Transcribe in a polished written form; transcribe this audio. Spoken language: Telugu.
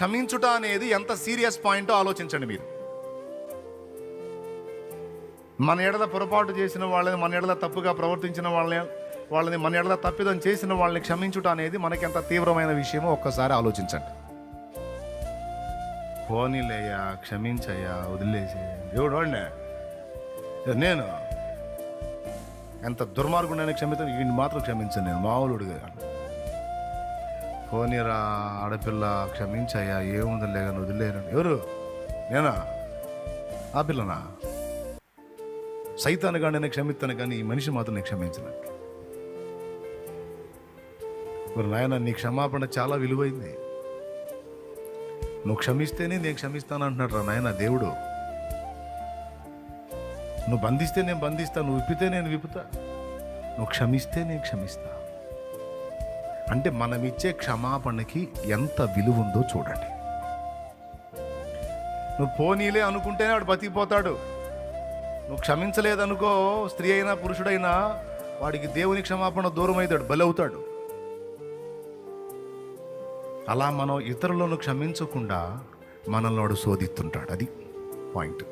క్షమించుట అనేది ఎంత సీరియస్ పాయింటో ఆలోచించండి మీరు. మన ఎడల పొరపాటు చేసిన వాళ్ళని, మన ఎడల తప్పుగా ప్రవర్తించిన వాళ్ళని మన ఎడల తప్పిదం చేసిన వాళ్ళని క్షమించుట అనేది మనకి ఎంత తీవ్రమైన విషయమో ఒక్కసారి ఆలోచించండి. పోనీలేయ్యా, క్షమించయ్యా, వదిలేసే దేవుడు వాడినే, నేను ఎంత దుర్మార్గుడైనా క్షమించాను, వీడిని మాత్రం క్షమించాను నేను, మామూలుడుగా. పోనీరా ఆడపిల్ల, క్షమించయ్యా, ఏముందిలే కానీ వదిలేను. ఎవరు? నేనా? ఆ పిల్లనా? సైతాను కానీ నేను క్షమిస్తాను, కానీ ఈ మనిషి మాత్రం నేను క్షమించినట్టు. మరి నాయన, నీ క్షమాపణ చాలా విలువైంది. నువ్వు క్షమిస్తేనే నేను క్షమిస్తాను అంటున్నాడు రా నాయన దేవుడు. నువ్వు బంధిస్తే నేను బంధిస్తా, నువ్వు విప్పితే నేను విప్పుతా, నువ్వు క్షమిస్తే నేను క్షమిస్తా. అంటే మనం ఇచ్చే క్షమాపణకి ఎంత విలువ ఉందో చూడండి. నువ్వు పోనీలే అనుకుంటేనే వాడు బతికిపోతాడు. నువ్వు క్షమించలేదనుకో, స్త్రీ అయినా పురుషుడైనా, వాడికి దేవుని క్షమాపణ దూరం అవుతాడు, బలవుతాడు. అలా మనం ఇతరులను క్షమించకుండా మనల్ని వాడు శోధిస్తుంటాడు. అది పాయింట్.